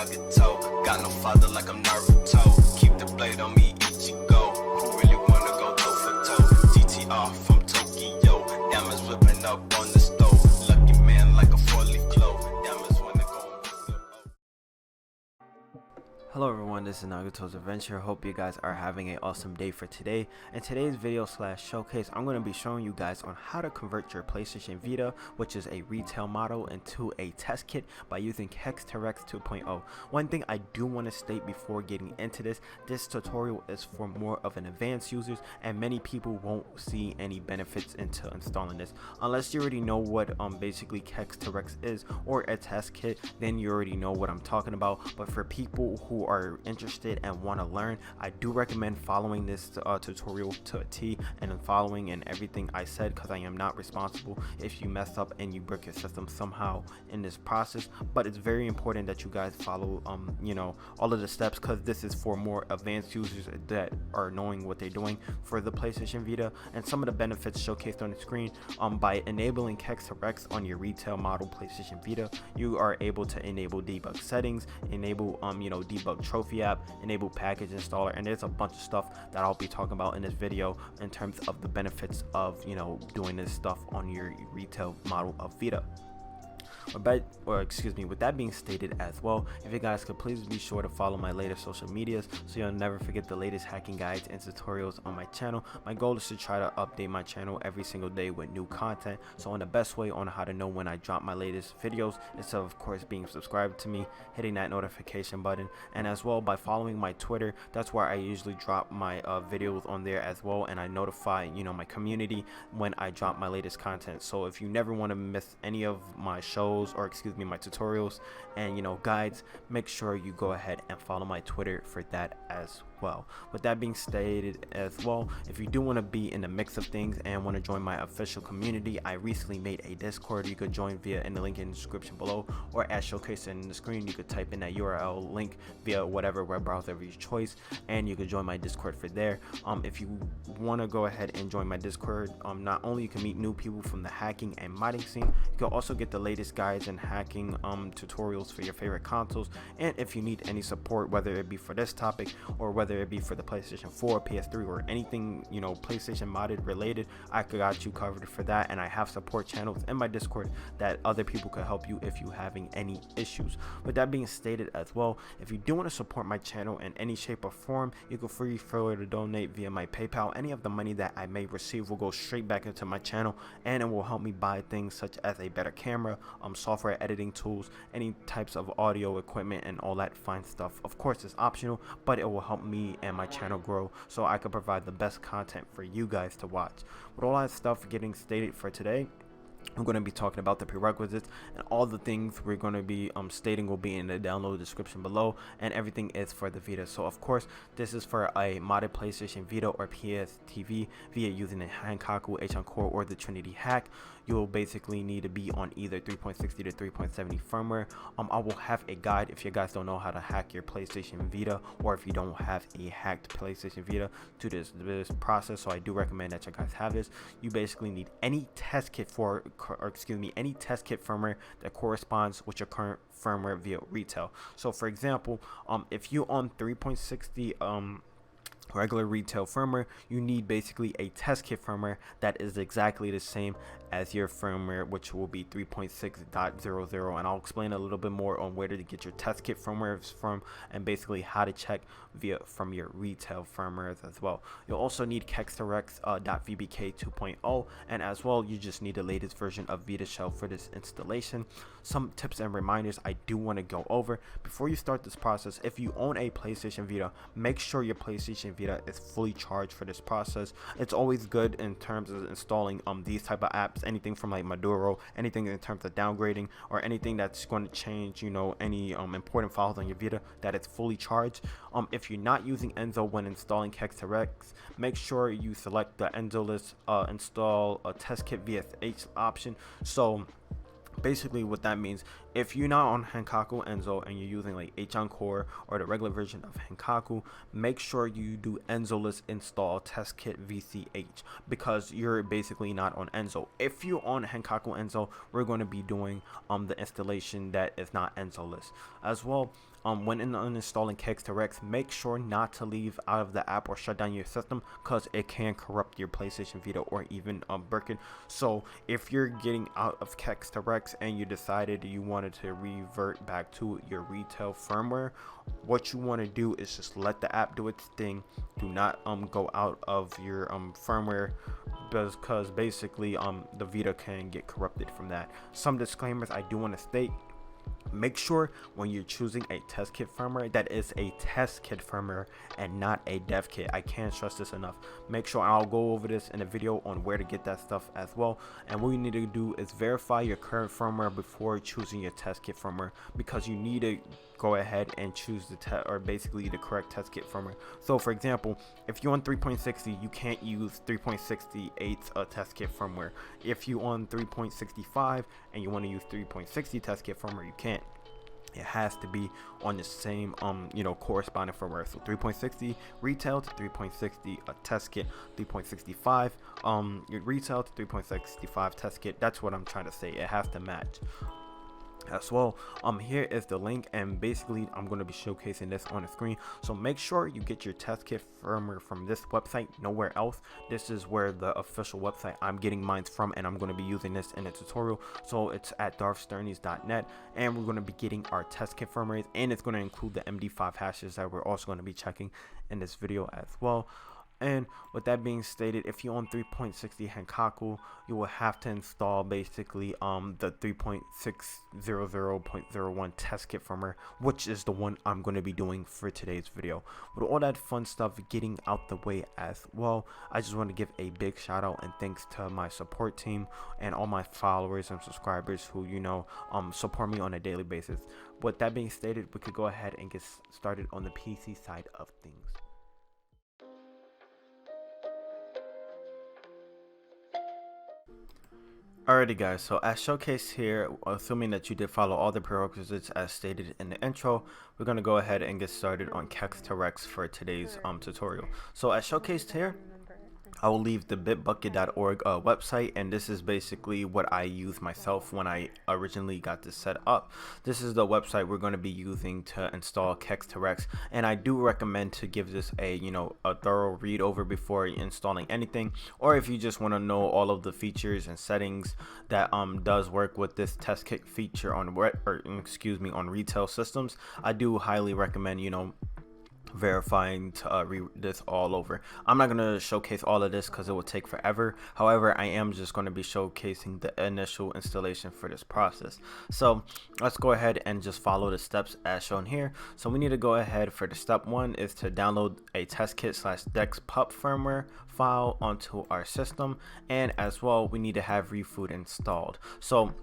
Nagato. Got no father like I'm Naruto. Keep the blade on me, Ichigo. Who really wanna go toe for toe? GTR from Tokyo. Diamonds whipping up on the stove. Lucky man like a 4-leaf clove. Diamonds wanna go. Hello everyone, this is Nagato's Adventure. Hope you guys are having an awesome day for today. In today's video / showcase, I'm going to be showing you guys on how to convert your PlayStation Vita, which is a retail model, into a test kit by using H-encore² 2.0. One thing I do want to state before getting into this tutorial is for more of an advanced users, and many people won't see any benefits into installing this unless you already know what basically H-encore² is, or a test kit. Then you already know what I'm talking about. But for people who are interested and want to learn, I do recommend following this tutorial to a T and following and everything I said, because I am not responsible if you mess up and you break your system somehow in this process. But it's very important that you guys follow all of the steps, because this is for more advanced users that are knowing what they're doing for the PlayStation Vita. And some of the benefits showcased on the screen, by enabling H-encore² on your retail model PlayStation Vita, you are able to enable debug settings, enable debug trophy app, enable package installer, and there's a bunch of stuff that I'll be talking about in this video in terms of the benefits of doing this stuff on your retail model of Vita. With that being stated as well, if you guys could please be sure to follow my latest social medias so you'll never forget the latest hacking guides and tutorials on my channel. My goal is to try to update my channel every single day with new content, so in the best way on how to know when I drop my latest videos is of course being subscribed to me, hitting that notification button, and as well by following my Twitter. That's where I usually drop my videos on there as well, and I notify my community when I drop my latest content. So if you never want to miss any of my shows, or my tutorials and guides, make sure you go ahead and follow my Twitter for that as well. With that being stated as well, if you do want to be in the mix of things and want to join my official community, I recently made a Discord. You could join via in the link in the description below, or as showcased in the screen. You could type in that URL link via whatever web browser of your choice, and you could join my Discord for there. If you want to go ahead and join my Discord, not only you can meet new people from the hacking and modding scene, you can also get the latest guides and hacking tutorials for your favorite consoles. And if you need any support, whether it be for this topic or whether it be for the PlayStation 4, PS3, or anything PlayStation modded related, I got you covered for that. And I have support channels in my Discord that other people could help you if you having any issues. With that being stated as well, if you do want to support my channel in any shape or form, you can feel free to donate via my PayPal. Any of the money that I may receive will go straight back into my channel, and it will help me buy things such as a better camera, software editing tools, any types of audio equipment, and all that fine stuff. Of course, it's optional, but it will help me and my channel grow so I can provide the best content for you guys to watch. With all that stuff getting stated for today, I'm going to be talking about the prerequisites, and all the things we're going to be stating will be in the download description below, and everything is for the Vita. So of course, this is for a modded PlayStation Vita or PS TV via using the HENkaku, H-encore, or the Trinity hack. You will basically need to be on either 3.60 to 3.70 firmware. I will have a guide if you guys don't know how to hack your PlayStation Vita, or if you don't have a hacked PlayStation Vita, to this process. So I do recommend that you guys have this. You basically need any test kit any test kit firmware that corresponds with your current firmware via retail. So for example, if you're on 3.60 regular retail firmware, you need basically a test kit firmware that is exactly the same as your firmware, which will be 3.6.00, and I'll explain a little bit more on where to get your test kit firmware from, and basically how to check from your retail firmwares as well. You'll also need H-encore² .vbk 2.0, and as well you just need the latest version of VitaShell for this installation. Some tips and reminders I do want to go over before you start this process. If you own a PlayStation Vita, make sure your PlayStation Vita is fully charged for this process. It's always good in terms of installing these type of apps, anything from like Moduru, anything in terms of downgrading, or anything that's going to change any important files on your Vita, that it's fully charged. If you're not using Enso when installing H-encore², make sure you select the Enso list install a test kit VSH option. So basically what that means, if you're not on HENkaku Enso and you're using like H-encore or the regular version of HENkaku, make sure you do Enso list install test kit VCH, because you're basically not on Enso. If you're on HENkaku Enso, we're going to be doing the installation that is not Enso list as well. when uninstalling CEX2REX, make sure not to leave out of the app or shut down your system, because it can corrupt your PlayStation Vita or even brick it. So if you're getting out of CEX2REX and you decided you wanted to revert back to your retail firmware, what you want to do is just let the app do its thing. Do not go out of your firmware, because basically the Vita can get corrupted from that. Some disclaimers I do want to state: make sure when you're choosing a test kit firmware that is a test kit firmware and not a dev kit. I can't stress this enough. Make sure, I'll go over this in a video on where to get that stuff as well. And what you need to do is verify your current firmware before choosing your test kit firmware, because you need to go ahead and choose basically the correct test kit firmware. So for example, if you're on 3.60, you can't use 3.68 test kit firmware. If you're on 3.65 and you want to use 3.60 test kit firmware, you can't. It has to be on the same corresponding firmware. So 3.60 retail to 3.60 test kit, 3.65 retail to 3.65 test kit. That's what I'm trying to say. It has to match as well. Here is the link, and basically I'm going to be showcasing this on the screen. So make sure you get your test kit firmware from this website, nowhere else. This is where the official website I'm getting mine from, and I'm going to be using this in a tutorial. So it's at darthsternies.net, and we're going to be getting our test kit firmware, and it's going to include the MD5 hashes that we're also going to be checking in this video as well. And with that being stated, if you're on 3.60 HENkaku, you will have to install basically the 3.600.01 test kit firmware, which is the one I'm going to be doing for today's video. With all that fun stuff getting out the way as well, I just want to give a big shout out and thanks to my support team and all my followers and subscribers who support me on a daily basis. With that being stated, we could go ahead and get started on the PC side of things. Alrighty guys, so as showcased here, assuming that you did follow all the prerequisites as stated in the intro, we're going to go ahead and get started on CEX2REX for today's tutorial. So as showcased here, I will leave the bitbucket.org website, and this is basically what I used myself when I originally got this set up. This is the website we're going to be using to install CEX2REX, and I do recommend to give this a thorough read over before installing anything, or if you just want to know all of the features and settings that does work with this test kit feature on on retail systems. I do highly recommend verifying to read this all over. I'm not going to showcase all of this because it will take forever. However, I am just going to be showcasing the initial installation for this process. So let's go ahead and just follow the steps as shown here. So we need to go ahead for the step one is to download a testkit/dexpup firmware file onto our system, and as well we need to have refood installed. So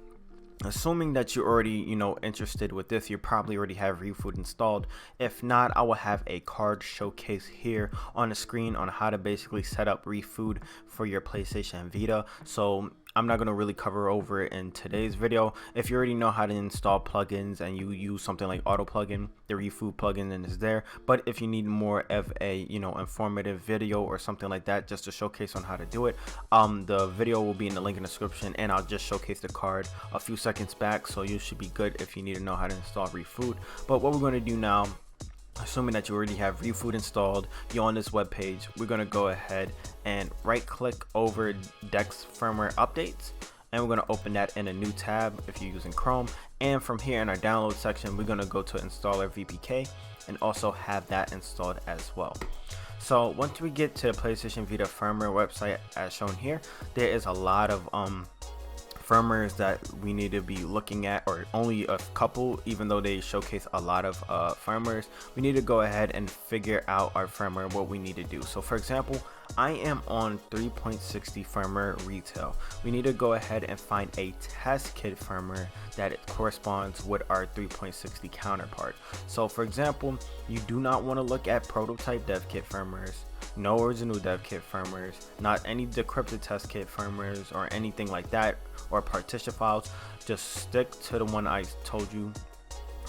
assuming that you're already interested with this, you probably already have refood installed. If not, I will have a card showcase here on the screen on how to basically set up refood for your PlayStation Vita. So I'm not going to really cover over it in today's video. If you already know how to install plugins and you use something like Autoplugin, the refood plugin is there. But if you need more of a informative video or something like that just to showcase on how to do it, the video will be in the link in the description, and I'll just showcase the card a few seconds back, so you should be good if you need to know how to install refood. But what we're going to do now, assuming that you already have refood installed, you're on this web page, we're going to go ahead and right click over Dex firmware updates, and we're going to open that in a new tab if you're using Chrome. And from here in our download section, we're going to go to installer VPK and also have that installed as well. So once we get to the PlayStation Vita firmware website as shown here, there is a lot of firmwares that we need to be looking at, or only a couple, even though they showcase a lot of firmwares. We need to go ahead and figure out our firmware, what we need to do. So for example, I am on 3.60 firmware retail. We need to go ahead and find a test kit firmware that it corresponds with our 3.60 counterpart. So for example, you do not want to look at prototype dev kit firmwares, no original dev kit firmwares, not any decrypted test kit firmwares or anything like that, or partition files. Just stick to the one I told you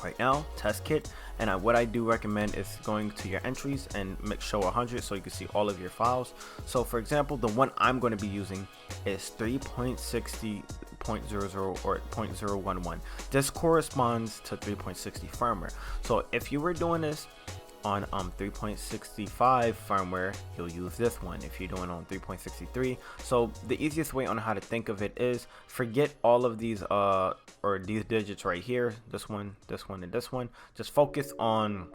right now, test kit. And what I do recommend is going to your entries and make show 100 so you can see all of your files. So for example, the one I'm going to be using is 3.60 0.00 or 0.011. This corresponds to 3.60 firmware. So if you were doing this on 3.65 firmware, you'll use this one. If you're doing on 3.63, so the easiest way on how to think of it is forget all of these or these digits right here, this one, and this one. Just focus on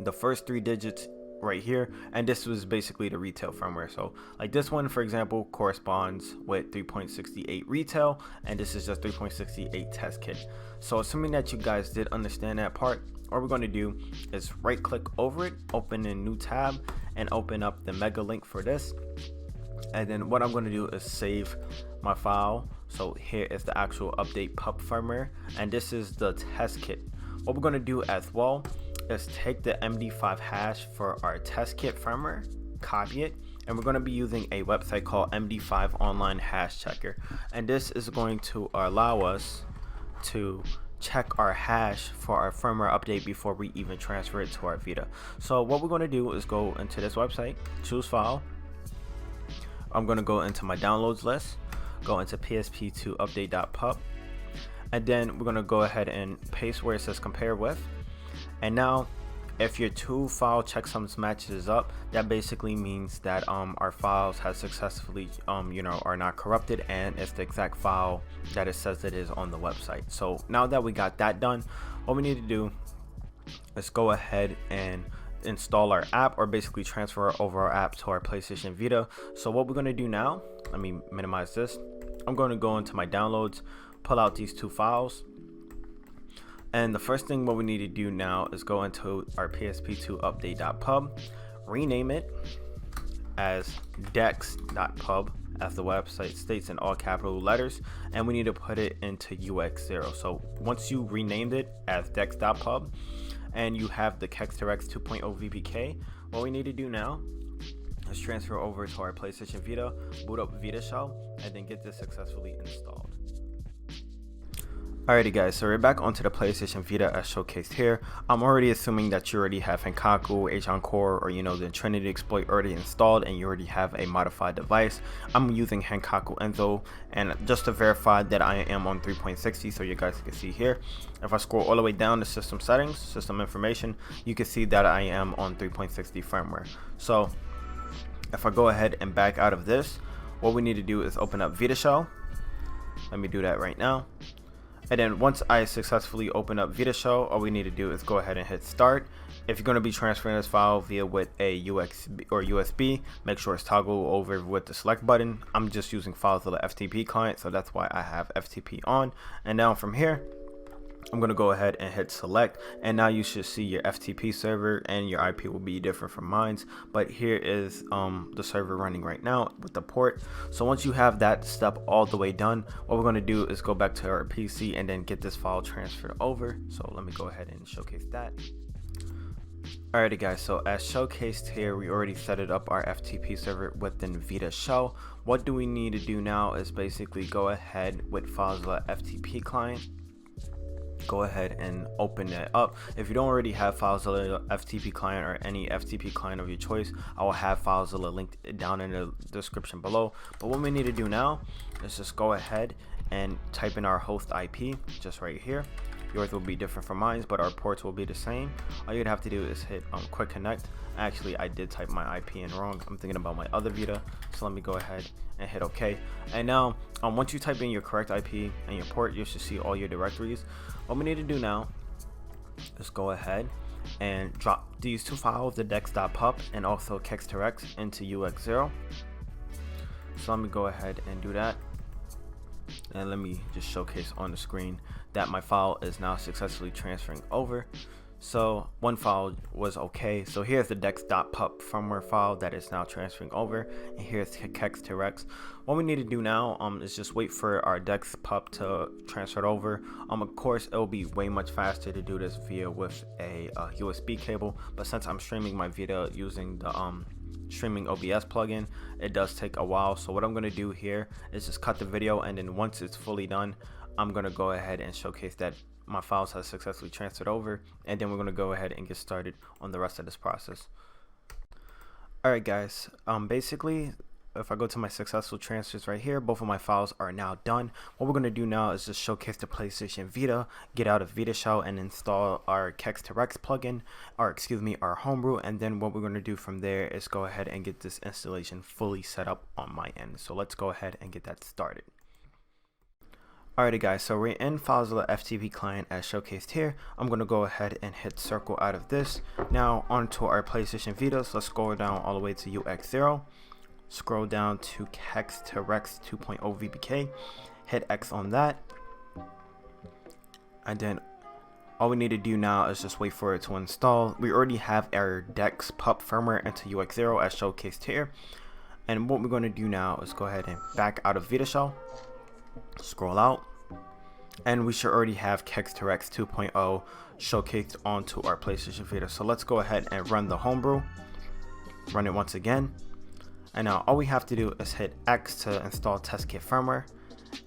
the first 3 digits right here, and this was basically the retail firmware. So like this one, for example, corresponds with 3.68 retail, and this is just 3.68 test kit. So assuming that you guys did understand that part, what we're going to do is right click over it, open a new tab, and open up the mega link for this. And then what I'm going to do is save my file. So here is the actual update pup firmware, and this is the test kit. What we're going to do as well is take the MD5 hash for our test kit firmware, copy it, and we're going to be using a website called MD5 Online Hash Checker, and this is going to allow us to check our hash for our firmware update before we even transfer it to our Vita. So what we're going to do is go into this website, choose file. I'm going to go into my downloads list, go into PSP2 update.pub, and then we're going to go ahead and paste where it says compare with. And now if your 2 file checksums matches up, that basically means that our files have successfully are not corrupted, and it's the exact file that it says it is on the website. So now that we got that done, what we need to do is go ahead and install our app, or basically transfer over our app to our PlayStation Vita. So what we're going to do now, let me minimize this. I'm going to go into my downloads, pull out these 2 files. And the first thing what we need to do now is go into our PSP2 update.pub, rename it as dex.pub, as the website states in all capital letters, and we need to put it into UX0. So once you renamed it as dex.pub and you have the CEX2REX 2.0 VPK, what we need to do now is transfer over to our PlayStation Vita, boot up VitaShell, and then get this successfully installed. Alrighty guys, so we're back onto the PlayStation Vita as showcased here. I'm already assuming that you already have HENkaku, H-Encore, or the Trinity exploit already installed, and you already have a modified device. I'm using HENkaku Enso, and just to verify that I am on 3.60, so you guys can see here. If I scroll all the way down to system settings, system information, you can see that I am on 3.60 firmware. So if I go ahead and back out of this, what we need to do is open up VitaShell. Let me do that right now. And then once I successfully open up VitaShell, all we need to do is go ahead and hit start. If you're going to be transferring this file via with a USB or USB, make sure it's toggle over with the select button. I'm just using FileZilla FTP client, so that's why I have FTP on. And now from here, I'm going to go ahead and hit select, and now you should see your FTP server, and your IP will be different from mine's, but here is the server running right now with the port. So once you have that step all the way done, what we're going to do is go back to our PC and then get this file transferred over. So let me go ahead and showcase that. Alrighty guys, so as showcased here, we already set it up our FTP server within VitaShell. What do we need to do now is basically go ahead with FileZilla FTP client, go ahead and open it up. If you don't already have FileZilla FTP client or any FTP client of your choice, I will have FileZilla linked down in the description below. But what we need to do now is just go ahead and type in our host IP just right here. Yours will be different from mine, but our ports will be the same. All you'd have to do is hit quick connect. Actually, I did type my IP in wrong. I'm thinking about my other Vita, so let me go ahead and hit OK. And now once you type in your correct IP and your port, you should see all your directories. What we need to do now is go ahead and drop these 2 files, the dex.pub and also CEX2REX, into UX0. So let me go ahead and do that, and let me just showcase on the screen that my file is now successfully transferring over. So one file was okay. So here's the dex.pub firmware file that is now transferring over, and here's CEX2REX. What we need to do now is just wait for our dex.pub to transfer it over. Of course, it will be way much faster to do this via with a USB cable, but since I'm streaming my video using the streaming OBS plugin, it does take a while. So what I'm going to do here is just cut the video, and then once it's fully done, I'm going to go ahead and showcase that my files have successfully transferred over, and then we're going to go ahead and get started on the rest of this process. Alright guys, basically if I go to my successful transfers right here, both of my files are now done. What we're going to do now is just showcase the PlayStation Vita, get out of VitaShell and install our CEX2REX plugin, or excuse me, our homebrew. And then what we're going to do from there is go ahead and get this installation fully set up on my end. So let's go ahead and get that started. Alrighty guys, so we're in FileZilla FTP client as showcased here. I'm going to go ahead and hit circle out of this. Now onto our PlayStation Vita. So let's scroll down all the way to UX0. Scroll down to CEX2REX 2.0 VPK. Hit X on that. And then all we need to do now is just wait for it to install. We already have our DEX pup firmware into UX0 as showcased here. And what we're going to do now is go ahead and back out of VitaShell. Scroll out, and we should already have CEX2REX 2.0 showcased onto our PlayStation Vita. So let's go ahead and run the homebrew, run it once again, and now all we have to do is hit X to install Testkit firmware.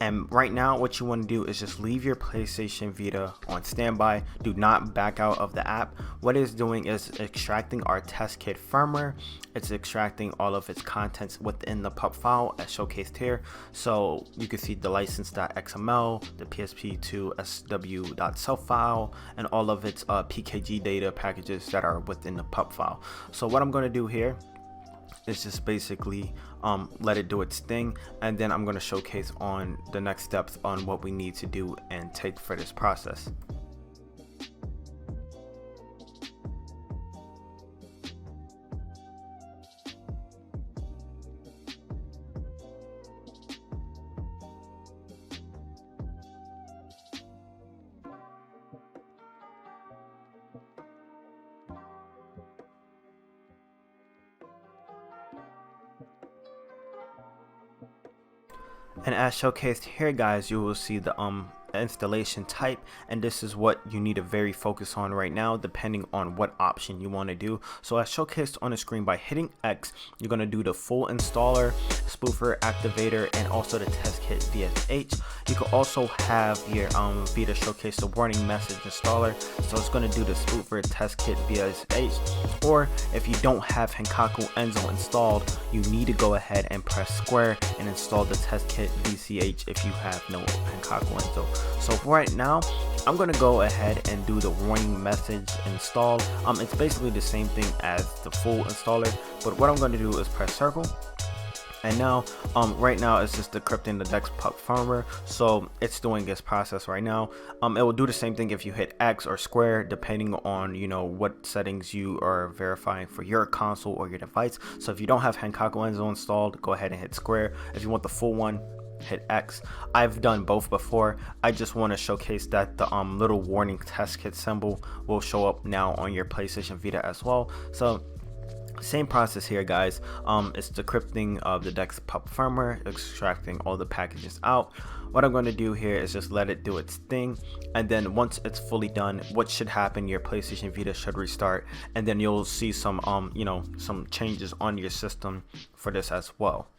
And right now what you want to do is just leave your PlayStation Vita on standby. Do not back out of the app. What it's doing is extracting our Testkit firmware. It's extracting all of its contents within the pup file as showcased here. So you can see the license.xml, the PSP2sw.self file, and all of its PKG data packages that are within the pup file. So what I'm going to do here is just basically let it do its thing, and then I'm going to showcase on the next steps on what we need to do and take for this process. And as showcased here guys, you will see the installation type, and this is what you need to very focus on right now depending on what option you want to do. So as showcased on the screen, by hitting X, you're going to do the full installer, spoofer, activator, and also the Testkit VSH. You can also have your Vita showcase the warning message installer, so it's going to do the spoofer, Testkit VSH. Or if you don't have HENkaku Enso installed, you need to go ahead and press square and install the Testkit VCH if you have no HENkaku Enso. So for right now, I'm going to go ahead and do the warning message install. It's basically the same thing as the full installer, but what I'm going to do is press circle. And now right now it's just decrypting the DEX pup firmware, so it's doing this process right now. It will do the same thing if you hit X or square, depending on what settings you are verifying for your console or your device. So if you don't have HENkaku Enso installed, go ahead and hit square. If you want the full one, hit X. I've done both before. I just want to showcase that the little warning Testkit symbol will show up now on your PlayStation Vita as well. So same process here guys. It's decrypting of the DEX pup firmware, extracting all the packages out. What I'm going to do here is just let it do its thing, and then once it's fully done, what should happen, your PlayStation Vita should restart, and then you'll see some some changes on your system for this as well.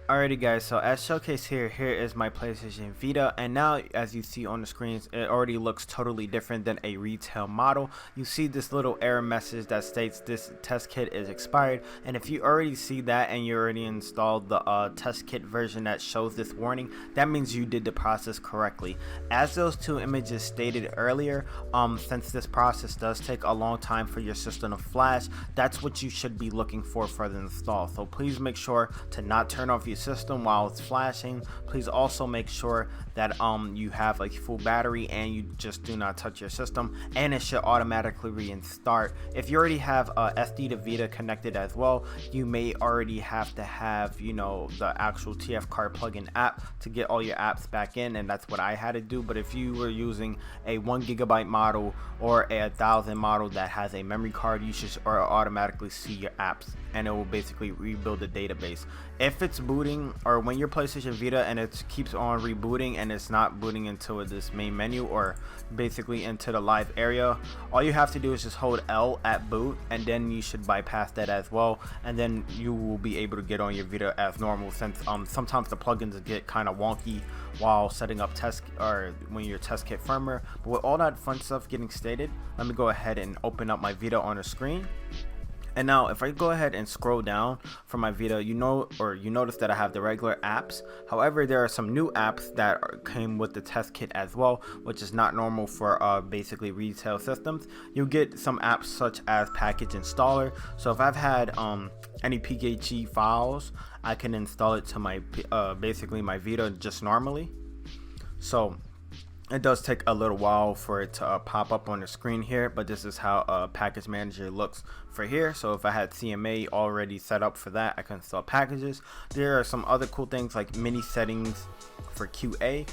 Alrighty guys, so as showcased here is my PlayStation Vita, and now as you see on the screens, it already looks totally different than a retail model. You see this little error message that states this test kit is expired, and if you already see that and you already installed the test kit version that shows this warning, that means you did the process correctly. As those two images stated earlier, since this process does take a long time for your system to flash, that's what you should be looking for the install. So please make sure to not turn off your system while it's flashing. Please also make sure that you have a full battery and you just do not touch your system, and it should automatically restart. If you already have SD to Vita connected as well, you may already have to have, you know, the actual TF-Card plugin app to get all your apps back in, and that's what I had to do. But if you were using a 1 GB model or a 1000 model that has a memory card, you should automatically see your apps, and it will basically rebuild the database. If it's booting, or when your PlayStation Vita and it keeps on rebooting and it's not booting into this main menu or basically into the live area, all you have to do is just hold L at boot, and then you should bypass that as well, and then you will be able to get on your Vita as normal, since sometimes the plugins get kind of wonky while setting up test, or when your test kit firmware. But with all that fun stuff getting stated, let me go ahead and open up my Vita on the screen. And now if I go ahead and scroll down from my Vita, you notice that I have the regular apps. However, there are some new apps that came with the test kit as well, which is not normal for basically retail systems. You get some apps such as package installer. So if I've had any PKG files, I can install it to my basically my Vita just normally. So it does take a little while for it to pop up on the screen here, but this is how a package manager looks for here. So if I had CMA already set up for that, I can install packages. There are some other cool things like mini settings for QA,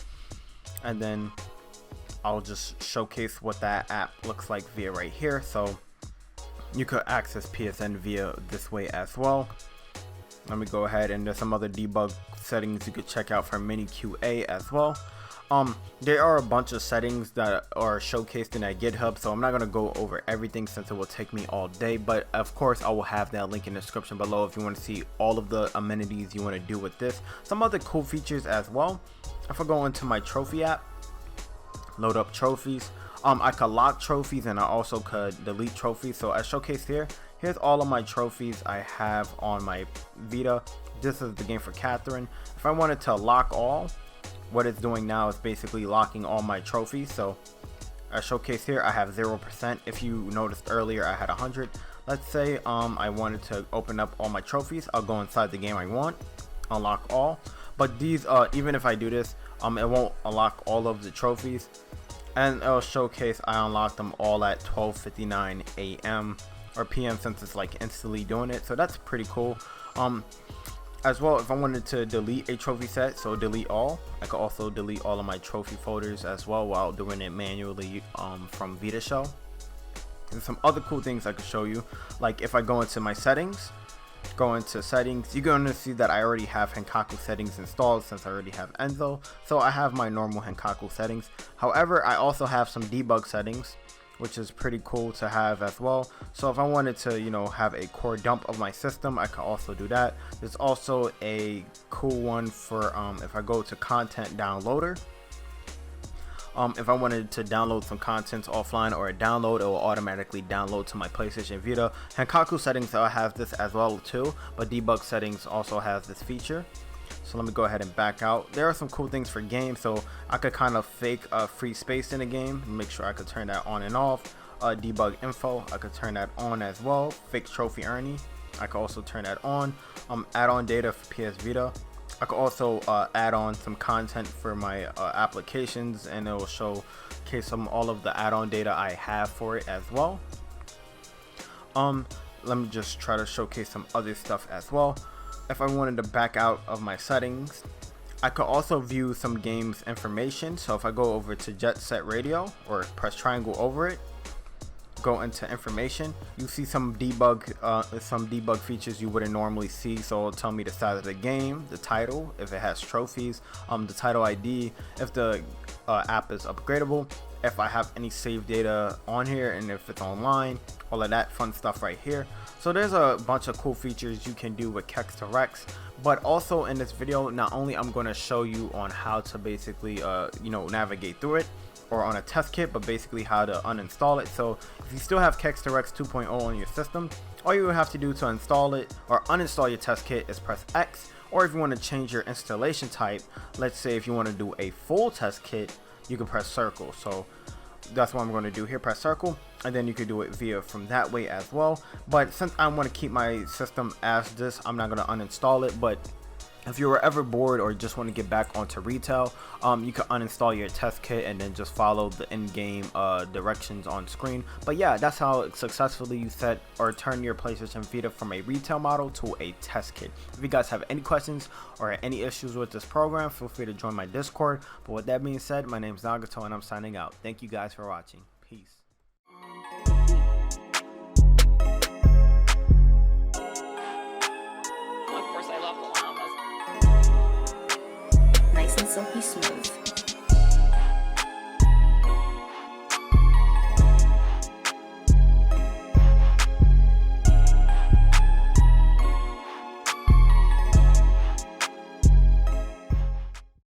and then I'll just showcase what that app looks like via right here. So you could access PSN via this way as well. Let me go ahead, and there's some other debug settings you could check out for mini QA as well. There are a bunch of settings that are showcased in that GitHub, so I'm not going to go over everything since it will take me all day, but of course I will have that link in the description below if you want to see all of the amenities you want to do with this. Some other cool features as well. If I go into my trophy app, load up trophies, I could lock trophies and I also could delete trophies. So as showcased here, here's all of my trophies I have on my Vita. This is the game for Catherine. If I wanted to lock all, what it's doing now is basically locking all my trophies. So as showcased here, I have 0%. If you noticed earlier, I had 100. Let's say I wanted to open up all my trophies. I'll go inside the game I want, unlock all. But these, even if I do this, it won't unlock all of the trophies, and it'll showcase I unlocked them all at 12:59 a.m. or p.m. since it's like instantly doing it. So that's pretty cool. As well, if I wanted to delete a trophy set, so delete all, I could also delete all of my trophy folders as well while doing it manually from VitaShell. And some other cool things I could show you, like if I go into my settings, you're going to see that I already have HENkaku settings installed since I already have Enso. So I have my normal HENkaku settings. However, I also have some debug settings, which is pretty cool to have as well. So if I wanted to, you know, have a core dump of my system, I could also do that. There's also a cool one for if I go to content downloader. If I wanted to download some contents offline or a download, it will automatically download to my PlayStation Vita. HENkaku settings, I have this as well too, but debug settings also has this feature. So let me go ahead and back out. There are some cool things for games, so I could kind of fake free space in a game, make sure I could turn that on and off. Debug info, I could turn that on as well. Fake trophy earning, I could also turn that on. Add-on data for PS Vita, I could also add on some content for my applications, and it will showcase all of the add-on data I have for it as well. Let me just try to showcase some other stuff as well. If I wanted to back out of my settings, I could also view some games information. So if I go over to Jet Set Radio or press triangle over it, go into information, you see some debug features you wouldn't normally see. So it'll tell me the size of the game, the title, if it has trophies, the title ID, if the app is upgradable, if I have any saved data on here and if it's online, all of that fun stuff right here. So there's a bunch of cool features you can do with CEX2REX, but also in this video, not only I'm going to show you on how to basically navigate through it or on a test kit, but basically how to uninstall it. So if you still have CEX2REX 2.0 on your system, all you would have to do to install it or uninstall your test kit is press X. Or if you want to change your installation type, let's say if you want to do a full test kit, you can press circle. So that's what I'm going to do here, press circle, and then you can do it via from that way as well. But since I want to keep my system as this, I'm not going to uninstall it. But if you were ever bored or just want to get back onto retail, you can uninstall your test kit and then just follow the in-game directions on screen. But yeah, that's how successfully you set or turn your PlayStation Vita from a retail model to a test kit. If you guys have any questions or any issues with this program, feel free to join my Discord. But with that being said, my name is Nagato and I'm signing out. Thank you guys for watching. Peace.